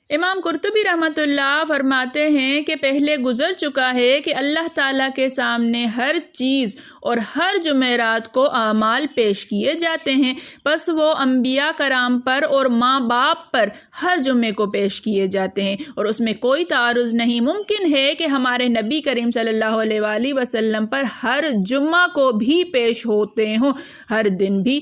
امام قرطبی رحمۃ اللہ فرماتے ہیں کہ پہلے گزر چکا ہے کہ اللہ تعالیٰ کے سامنے ہر چیز اور ہر جمعرات کو اعمال پیش کیے جاتے ہیں، بس وہ انبیاء کرام پر اور ماں باپ پر ہر جمعے کو پیش کیے جاتے ہیں اور اس میں کوئی تعارض نہیں۔ ممکن ہے کہ ہمارے نبی کریم صلی اللہ علیہ وآلہ وسلم پر ہر جمعہ کو بھی پیش ہوتے ہوں، ہر دن بھی۔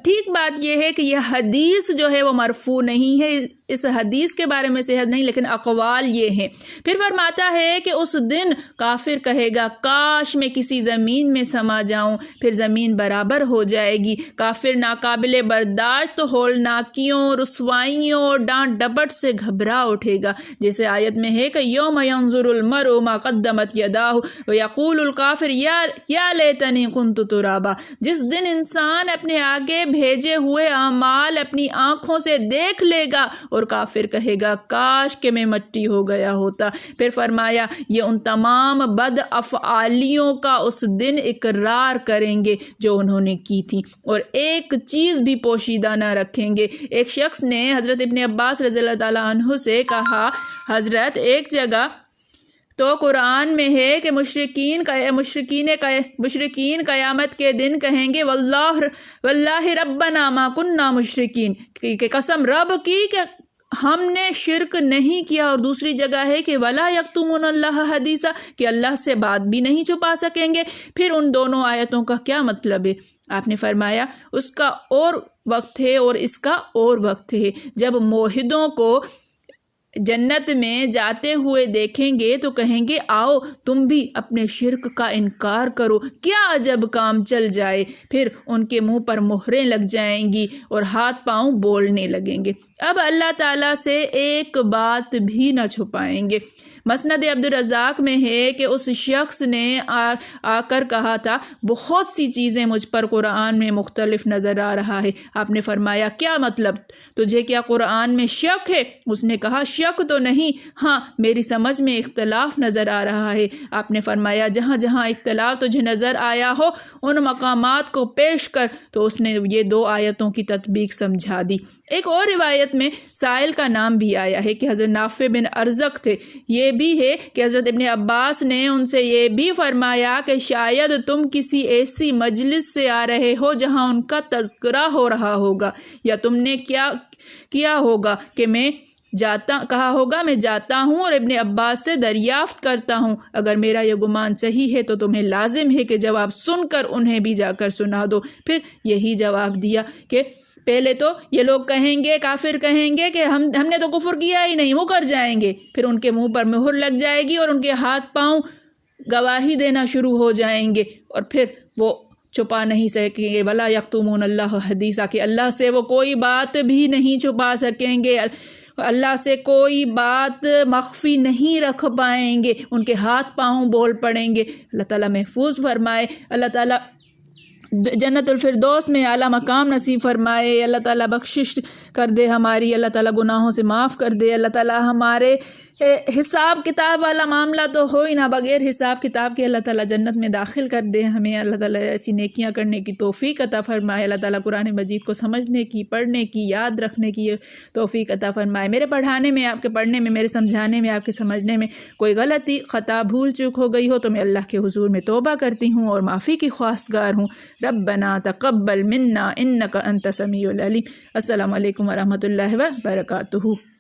ٹھیک بات یہ ہے کہ یہ حدیث جو ہے وہ مرفوع نہیں ہے، اس حدیث کے بارے میں صحت نہیں، لیکن اقوال یہ ہیں۔ پھر فرماتا ہے کہ اس دن کافر کہے گا کاش میں کسی زمین میں سما جاؤں، پھر زمین برابر ہو جائے گی۔ کافر ناقابل برداشت ہولناکیوں، رسوائیوں اور ڈانٹ ڈپٹ سے گھبرا اٹھے گا، جیسے آیت میں ہے کہ یوم ینظر المرء ما قدمت یداہ ویقول الکافر یا لیتنی کنت ترابا، جس دن انسان اپنے آگے بھیجے ہوئے اعمال اپنی آنکھوں سے دیکھ لے گا اور کافر کہے گا کاش کہ میں مٹی ہو گیا ہوتا۔ پھر فرمایا یہ ان تمام بد افعالیوں کا اس دن اقرار کریں گے جو انہوں نے کی تھی اور ایک چیز بھی پوشیدہ نہ رکھیں گے۔ ایک شخص نے حضرت ابن عباس رضی اللہ تعالیٰ عنہ سے کہا حضرت ایک جگہ تو قرآن میں ہے کہ مشرکین قیامت کے دن کہیں گے واللہ ربنا ما کننا مشرکین، کہ قسم رب کی کہ ہم نے شرک نہیں کیا، اور دوسری جگہ ہے کہ ولا یکتمون اللہ حدیثا، کہ اللہ سے بات بھی نہیں چھپا سکیں گے۔ پھر ان دونوں آیتوں کا کیا مطلب ہے؟ آپ نے فرمایا اس کا اور وقت ہے اور اس کا اور وقت ہے۔ جب موحدوں کو جنت میں جاتے ہوئے دیکھیں گے تو کہیں گے آؤ تم بھی اپنے شرک کا انکار کرو، کیا عجب کام چل جائے۔ پھر ان کے منہ پر مہریں لگ جائیں گی اور ہاتھ پاؤں بولنے لگیں گے، اب اللہ تعالیٰ سے ایک بات بھی نہ چھپائیں گے۔ مسند عبدالرزاق میں ہے کہ اس شخص نے آ کر کہا تھا بہت سی چیزیں مجھ پر قرآن میں مختلف نظر آ رہا ہے۔ آپ نے فرمایا کیا مطلب؟ تجھے کیا قرآن میں شک ہے؟ اس نے کہا شک تو نہیں، ہاں میری سمجھ میں اختلاف نظر آ رہا ہے۔ آپ نے فرمایا جہاں جہاں اختلاف تجھے نظر آیا ہو ان مقامات کو پیش کر، تو اس نے یہ دو آیتوں کی تطبیق سمجھا دی۔ ایک اور روایت میں سائل کا نام بھی آیا ہے کہ حضرت نافع بن ارزق تھے۔ یہ بھی ہے کہ حضرت ابن عباس نے ان سے یہ بھی فرمایا کہ شاید تم کسی ایسی مجلس سے آ رہے ہو جہاں ان کا تذکرہ ہو رہا ہوگا، یا تم نے کیا ہوگا کہ میں جاتا ہوں اور ابن عباس سے دریافت کرتا ہوں، اگر میرا یہ گمان صحیح ہے تو تمہیں لازم ہے کہ جواب سن کر انہیں بھی جا کر سنا دو۔ پھر یہی جواب دیا کہ پہلے تو یہ لوگ کہیں گے، کافر کہیں گے کہ ہم نے تو کفر کیا ہی نہیں، وہ کر جائیں گے، پھر ان کے منہ پر مہر لگ جائے گی اور ان کے ہاتھ پاؤں گواہی دینا شروع ہو جائیں گے، اور پھر وہ چھپا نہیں سکیں گے ولا یکتمون اللہ حدیثا، کہ اللہ سے وہ کوئی بات بھی نہیں چھپا سکیں گے، اللہ سے کوئی بات مخفی نہیں رکھ پائیں گے، ان کے ہاتھ پاؤں بول پڑیں گے۔ اللہ تعالیٰ محفوظ فرمائے، اللہ تعالیٰ جنت الفردوس میں اعلیٰ مقام نصیب فرمائے، اللہ تعالیٰ بخشش کر دے ہماری، اللہ تعالیٰ گناہوں سے معاف کر دے، اللہ تعالیٰ ہمارے حساب کتاب والا معاملہ تو ہو ہی نہ، بغیر حساب کتاب کے اللہ تعالیٰ جنت میں داخل کر دے ہمیں، اللہ تعالیٰ ایسی نیکیاں کرنے کی توفیق عطا فرمائے، اللہ تعالیٰ قرآن مجید کو سمجھنے کی، پڑھنے کی، یاد رکھنے کی توفیق عطا فرمائے۔ میرے پڑھانے میں، آپ کے پڑھنے میں، میرے سمجھانے میں، آپ کے سمجھنے میں کوئی غلطی، خطا، بھول چوک ہو گئی ہو تو میں اللہ کے حضور میں توبہ کرتی ہوں اور معافی کی خواستگار ہوں۔ ربنا تقبل منا انک انت سمیع العلیم۔ السلام علیکم ورحمۃ اللہ وبرکاتہ۔